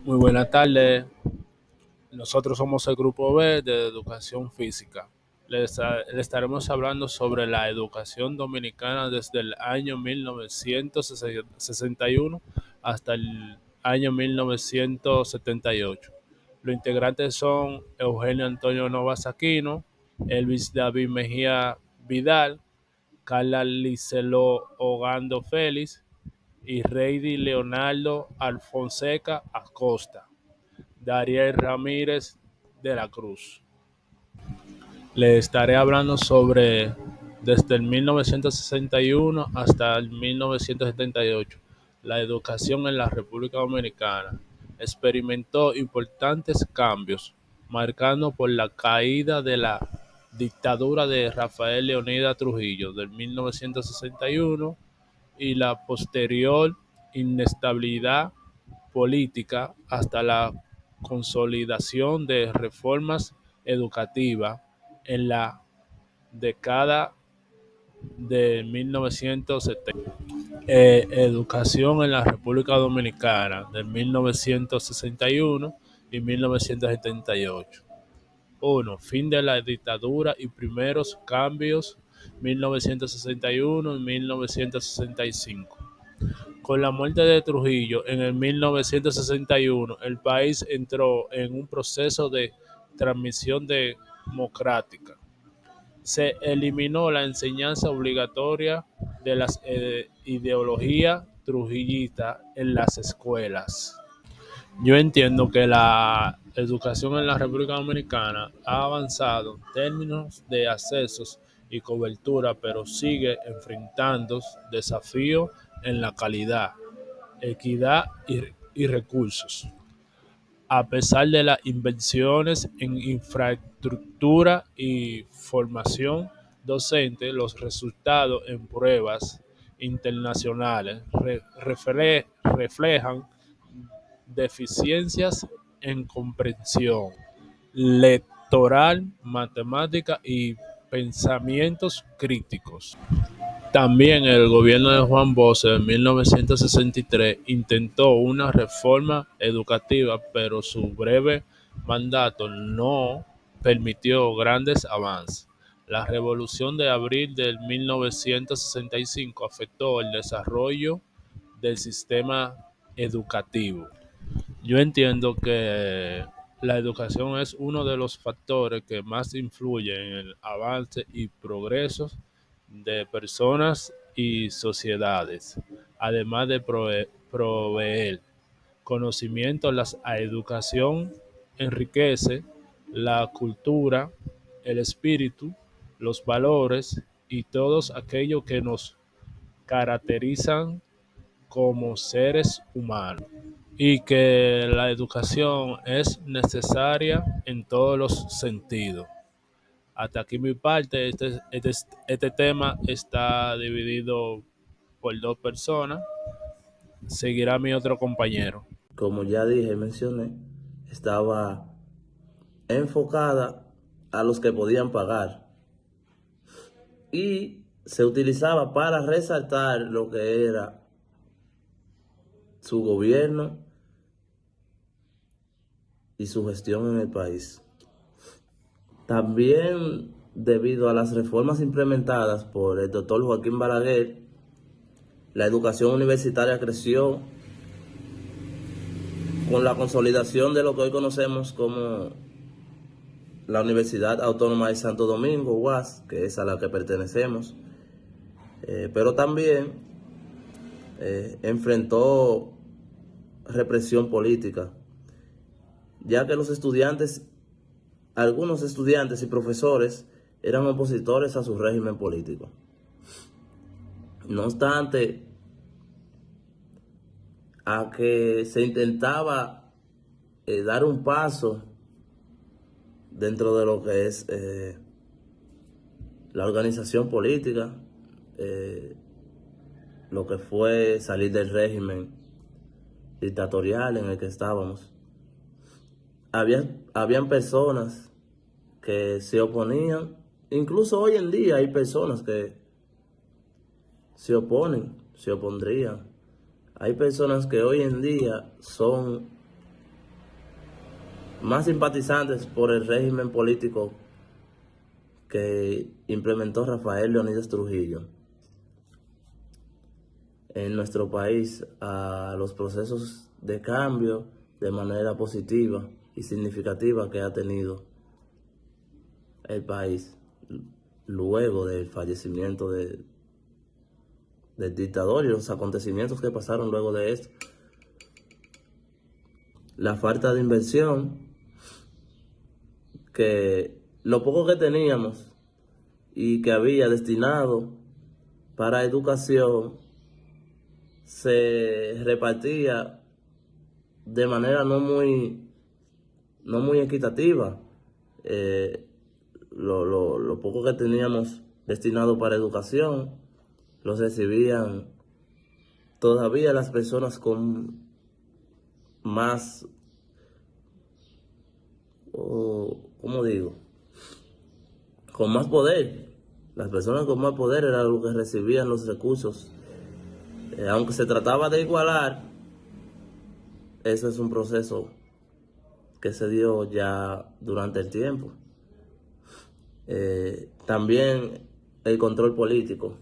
Muy buenas tardes. Nosotros somos el grupo B de Educación Física. Le estaremos hablando sobre la educación dominicana desde el año 1961 hasta el año 1978. Los integrantes son Eugenio Antonio Novas Aquino, Elvis David Mejía Vidal, Carla Licelo Ogando Félix y Reidy Leonardo Alfonseca Acosta. Dariel Ramírez de la Cruz. Le estaré hablando sobre desde el 1961 hasta el 1978. La educación en la República Dominicana experimentó importantes cambios, marcando por la caída de la dictadura de Rafael Leónidas Trujillo del 1961 y la posterior inestabilidad política hasta la consolidación de reformas educativas en la década de 1970. Educación en la República Dominicana de 1961 y 1978. 1. Fin de la dictadura y primeros cambios 1961 y 1965. Con la muerte de Trujillo en el 1961, el país entró en un proceso de transmisión democrática. Se eliminó la enseñanza obligatoria de las ideologías trujillistas en las escuelas. Yo entiendo que la educación en la República Dominicana ha avanzado en términos de accesos y cobertura, pero sigue enfrentando desafíos en la calidad, equidad y recursos. A pesar de las inversiones en infraestructura y formación docente, los resultados en pruebas internacionales reflejan deficiencias en comprensión lectoral, matemática y pensamientos críticos. También el gobierno de Juan Bosch en 1963 intentó una reforma educativa, pero su breve mandato no permitió grandes avances. La Revolución de Abril de 1965 afectó el desarrollo del sistema educativo. Yo entiendo que la educación es uno de los factores que más influyen en el avance y progreso de personas y sociedades, además de proveer conocimiento. La educación enriquece la cultura, el espíritu, los valores y todos aquellos que nos caracterizan como seres humanos, y que la educación es necesaria en todos los sentidos. Hasta aquí mi parte. Este tema está dividido por dos personas. Seguirá mi otro compañero. Como ya dije, mencioné, estaba enfocada a los que podían pagar y se utilizaba para resaltar lo que era su gobierno y su gestión en el país. También debido a las reformas implementadas por el doctor Joaquín Balaguer, la educación universitaria creció con la consolidación de lo que hoy conocemos como la Universidad Autónoma de Santo Domingo, UAS, que es a la que pertenecemos, pero también enfrentó represión política, ya que algunos estudiantes y profesores eran opositores a su régimen político. No obstante, a que se intentaba dar un paso dentro de lo que es la organización política, lo que fue salir del régimen dictatorial en el que estábamos. Habían personas que se oponían, incluso hoy en día hay personas que se oponen, se opondrían. Hay personas que hoy en día son más simpatizantes por el régimen político que implementó Rafael Leónidas Trujillo en nuestro país a los procesos de cambio de manera positiva y significativa que ha tenido el país luego del fallecimiento del dictador y los acontecimientos que pasaron luego de esto. La falta de inversión, que lo poco que teníamos y que había destinado para educación se repartía de manera no muy equitativa. Lo poco que teníamos destinado para educación lo recibían todavía las personas con más, ¿cómo digo? Con más poder. Las personas con más poder eran los que recibían los recursos. Aunque se trataba de igualar, eso es un proceso que se dio ya durante el tiempo. También el control político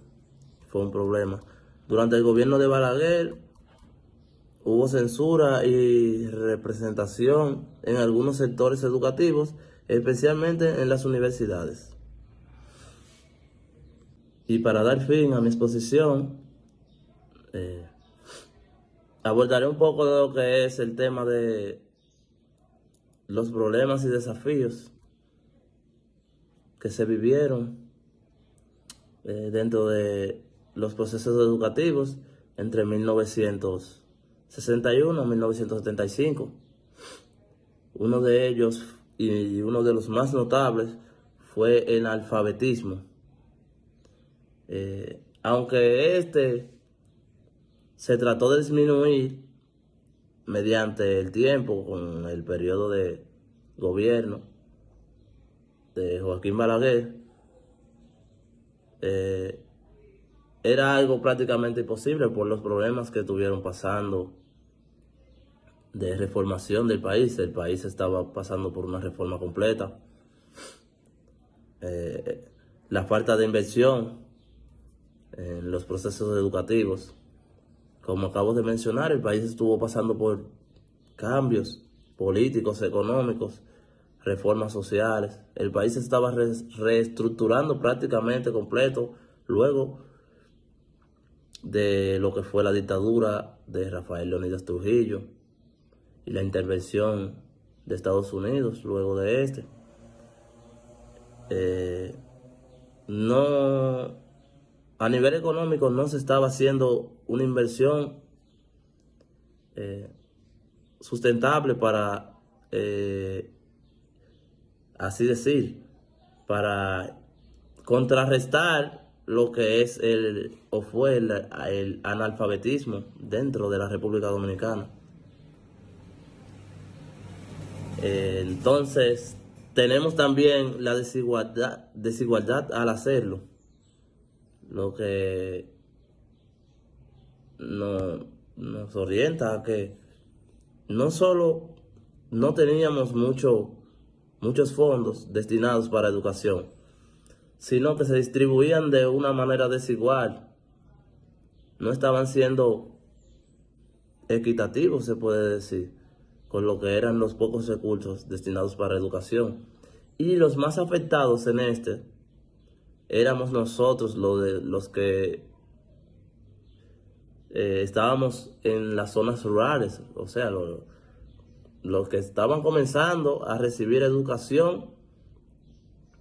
fue un problema. Durante el gobierno de Balaguer hubo censura y representación en algunos sectores educativos, especialmente en las universidades. Y para dar fin a mi exposición, abordaré un poco de lo que es el tema de los problemas y desafíos que se vivieron dentro de los procesos educativos entre 1961 y 1975. Uno de ellos, y uno de los más notables, fue el analfabetismo. Aunque se trató de disminuir mediante el tiempo, con el periodo de gobierno de Joaquín Balaguer, era algo prácticamente imposible por los problemas que estuvieron pasando de reformación del país. El país estaba pasando por una reforma completa. La falta de inversión en los procesos educativos. Como acabo de mencionar, el país estuvo pasando por cambios políticos, económicos, reformas sociales. El país estaba reestructurando prácticamente completo luego de lo que fue la dictadura de Rafael Leónidas Trujillo y la intervención de Estados Unidos luego de este. No, a nivel económico no se estaba haciendo una inversión sustentable para, así decir, para contrarrestar lo que es fue el analfabetismo dentro de la República Dominicana. Entonces, tenemos también la desigualdad al hacerlo, lo que nos orienta a que no solo no teníamos muchos fondos destinados para educación, sino que se distribuían de una manera desigual. No estaban siendo equitativos, se puede decir, con lo que eran los pocos recursos destinados para educación. Y los más afectados en éramos nosotros, los que estábamos en las zonas rurales, o sea, los que estaban comenzando a recibir educación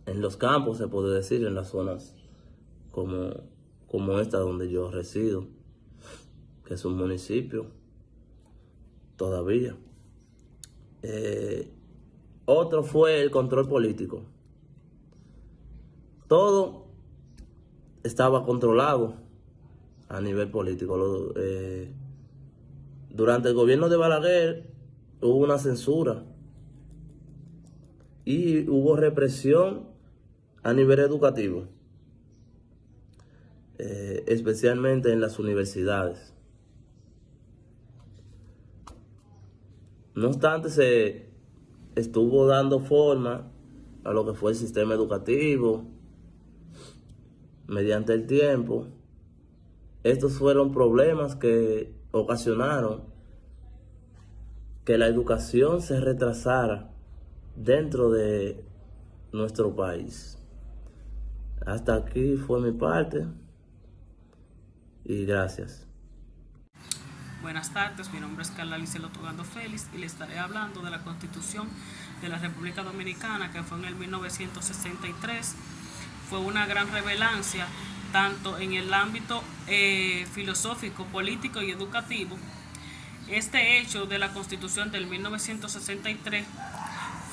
en los campos, se puede decir, en las zonas como esta donde yo resido, que es un municipio todavía. Otro fue el control político. Todo estaba controlado a nivel político. Durante el gobierno de Balaguer hubo una censura y hubo represión a nivel educativo, especialmente en las universidades. No obstante, estuvo dando forma a lo que fue el sistema educativo mediante el tiempo. Estos fueron problemas que ocasionaron que la educación se retrasara dentro de nuestro país. Hasta aquí fue mi parte y gracias. Buenas tardes, mi nombre es Carla Licelo Togando Félix y le estaré hablando de la Constitución de la República Dominicana, que fue en el 1963. Fue una gran revelancia tanto en el ámbito filosófico, político y educativo. Este hecho de la Constitución del 1963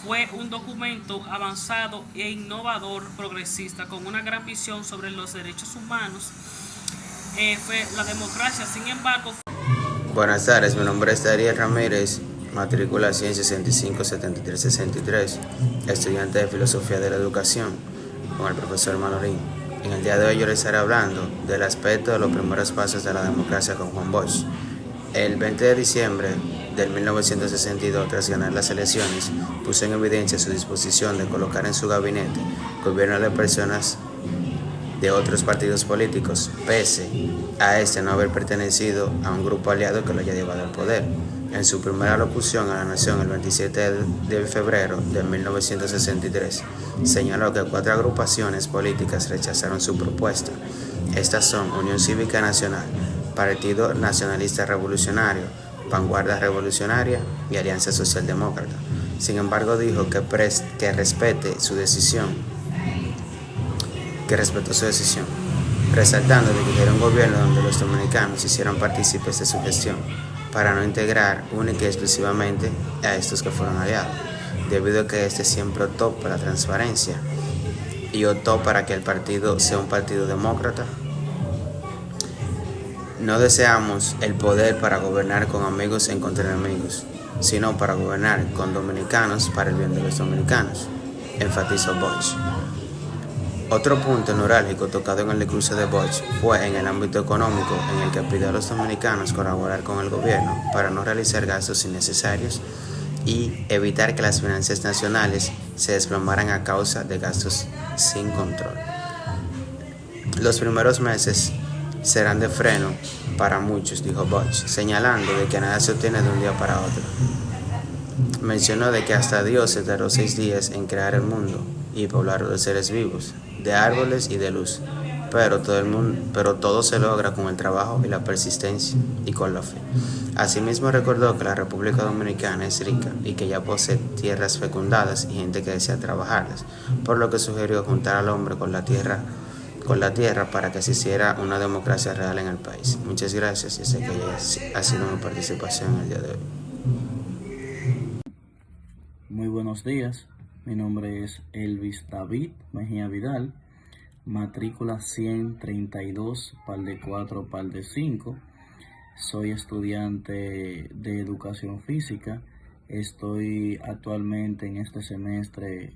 fue un documento avanzado e innovador, progresista, con una gran visión sobre los derechos humanos. Fue la democracia, sin embargo. Buenas tardes, mi nombre es Dariel Ramírez, matrícula 165-7363, estudiante de Filosofía de la Educación, con el profesor Manorín. En el día de hoy yo les estaré hablando del aspecto de los primeros pasos de la democracia con Juan Bosch. El 20 de diciembre del 1962, tras ganar las elecciones, puso en evidencia su disposición de colocar en su gabinete gobierno de personas de otros partidos políticos, pese a este no haber pertenecido a un grupo aliado que lo haya llevado al poder. En su primera locución a la nación el 27 de febrero de 1963, señaló que 4 agrupaciones políticas rechazaron su propuesta. Estas son Unión Cívica Nacional, Partido Nacionalista Revolucionario, Vanguardia Revolucionaria y Alianza Socialdemócrata. Sin embargo, dijo que respetó su decisión, resaltando de que era un gobierno donde los dominicanos hicieron partícipes de su gestión, para no integrar única y exclusivamente a estos que fueron aliados, debido a que este siempre optó por la transparencia y optó para que el partido sea un partido demócrata. No deseamos el poder para gobernar con amigos en contra de enemigos, sino para gobernar con dominicanos para el bien de los dominicanos, enfatizó Bosch. Otro punto neurálgico tocado en el discurso de Bosch fue en el ámbito económico, en el que pidió a los dominicanos colaborar con el gobierno para no realizar gastos innecesarios y evitar que las finanzas nacionales se desplomaran a causa de gastos sin control. Los primeros meses serán de freno para muchos, dijo Bosch, señalando de que nada se obtiene de un día para otro. Mencionó de que hasta Dios se tardó 6 días en crear el mundo y poblarlo de seres vivos, de árboles y de luz, pero todo se logra con el trabajo y la persistencia y con la fe. Asimismo recordó que la República Dominicana es rica y que ya posee tierras fecundadas y gente que desea trabajarlas, por lo que sugirió juntar al hombre con la tierra para que se hiciera una democracia real en el país. Muchas gracias y sé que ha sido mi participación en el día de hoy. Muy buenos días, mi nombre es Elvis David Mejía Vidal, matrícula 132, par de 4, par de 5. Soy estudiante de educación física. Estoy actualmente en este semestre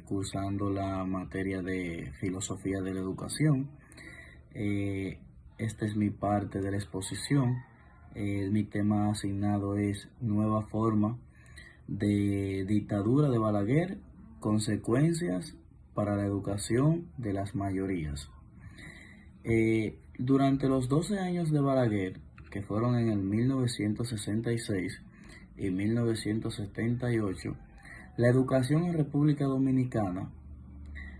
cursando la materia de filosofía de la educación. Esta es mi parte de la exposición. Mi tema asignado es Nueva forma de dictadura de Balaguer, consecuencias para la educación de las mayorías. Durante los 12 años de Balaguer, que fueron en el 1966 y 1978, la educación en República Dominicana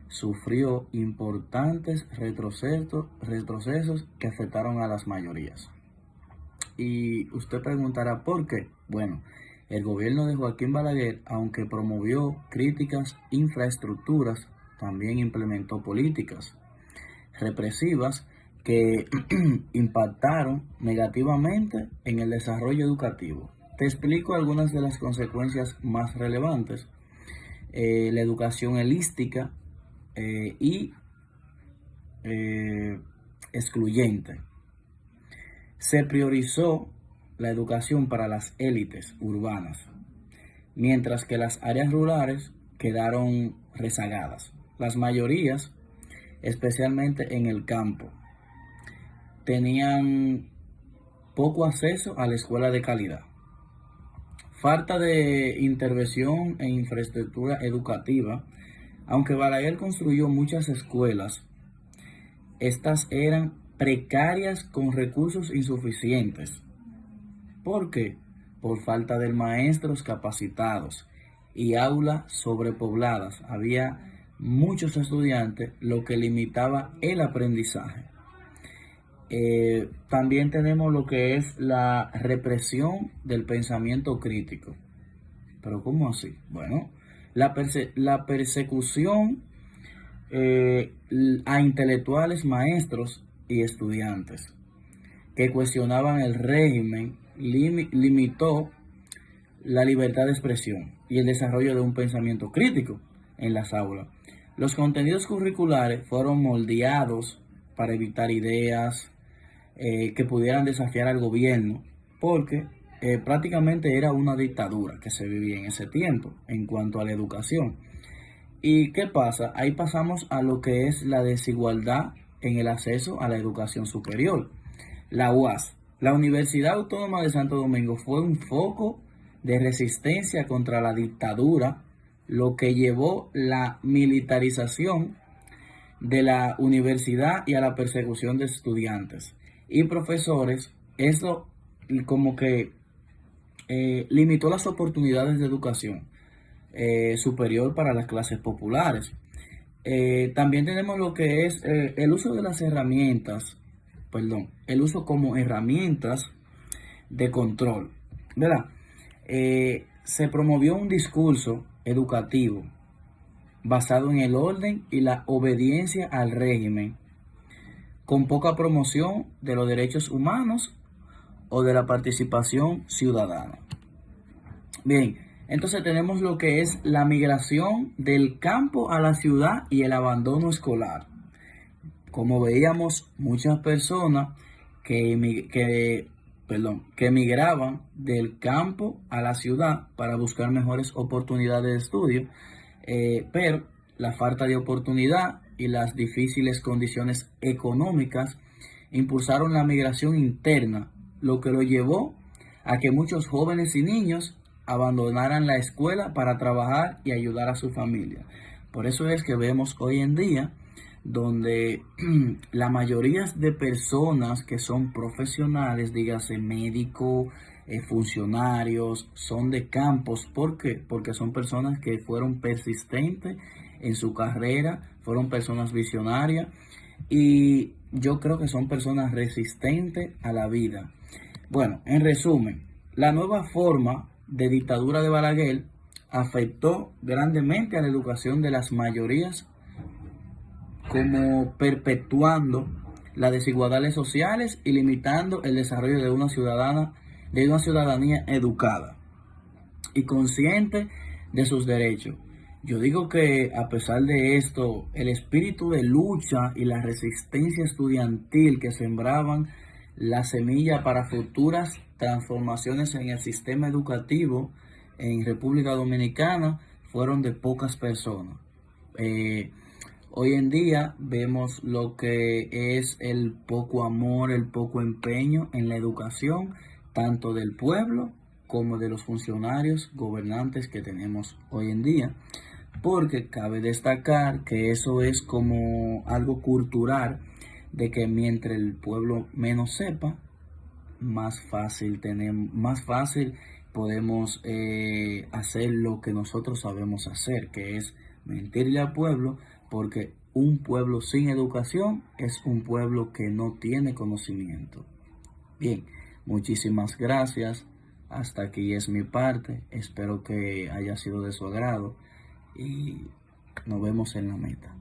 sufrió importantes retrocesos que afectaron a las mayorías. Y usted preguntará ¿por qué? Bueno, el gobierno de Joaquín Balaguer, aunque promovió críticas infraestructuras, también implementó políticas represivas que impactaron negativamente en el desarrollo educativo. Te explico algunas de las consecuencias más relevantes. La educación holística y excluyente. Se priorizó la educación para las élites urbanas, mientras que las áreas rurales quedaron rezagadas. Las mayorías, especialmente en el campo, tenían poco acceso a la escuela de calidad. falta de intervención en infraestructura educativa. Aunque Balaguer construyó muchas escuelas, estas eran precarias con recursos insuficientes. ¿Por qué? Por falta de maestros capacitados y aulas sobrepobladas. Había muchos estudiantes, lo que limitaba el aprendizaje. También tenemos lo que es la represión del pensamiento crítico. ¿Pero cómo así? Bueno, la persecución a intelectuales, maestros y estudiantes que cuestionaban el régimen limitó la libertad de expresión y el desarrollo de un pensamiento crítico en las aulas. Los contenidos curriculares fueron moldeados para evitar ideas que pudieran desafiar al gobierno, porque prácticamente era una dictadura que se vivía en ese tiempo en cuanto a la educación. ¿Y qué pasa? Ahí pasamos a lo que es la desigualdad en el acceso a la educación superior. La UAS, la Universidad Autónoma de Santo Domingo, fue un foco de resistencia contra la dictadura, lo que llevó la militarización de la universidad y a la persecución de estudiantes y profesores. Eso como que limitó las oportunidades de educación superior para las clases populares. También tenemos lo que es el uso de las herramientas, el uso como herramientas de control, ¿verdad? Se promovió un discurso educativo basado en el orden y la obediencia al régimen, con poca promoción de los derechos humanos o de la participación ciudadana. Bien, entonces tenemos lo que es la migración del campo a la ciudad y el abandono escolar. Como veíamos, muchas personas que migraban del campo a la ciudad para buscar mejores oportunidades de estudio, pero la falta de oportunidad y las difíciles condiciones económicas impulsaron la migración interna, lo que lo llevó a que muchos jóvenes y niños abandonaran la escuela para trabajar y ayudar a su familia. Por eso es que vemos hoy en día donde la mayoría de personas que son profesionales, dígase médicos, funcionarios, son de campos. ¿Por qué? Porque son personas que fueron persistentes en su carrera, fueron personas visionarias y yo creo que son personas resistentes a la vida. Bueno, en resumen, la nueva forma de dictadura de Balaguer afectó grandemente a la educación de las mayorías, como perpetuando las desigualdades sociales y limitando el desarrollo de una ciudadanía educada y consciente de sus derechos. Yo digo que a pesar de esto, el espíritu de lucha y la resistencia estudiantil que sembraban la semilla para futuras transformaciones en el sistema educativo en República Dominicana fueron de pocas personas. Hoy en día vemos lo que es el poco amor, el poco empeño en la educación, tanto del pueblo como de los funcionarios gobernantes que tenemos hoy en día, porque cabe destacar que eso es como algo cultural, de que mientras el pueblo menos sepa, más fácil podemos hacer lo que nosotros sabemos hacer, que es mentirle al pueblo, porque un pueblo sin educación es un pueblo que no tiene conocimiento. Bien, muchísimas gracias. Hasta aquí es mi parte. Espero que haya sido de su agrado y nos vemos en la meta.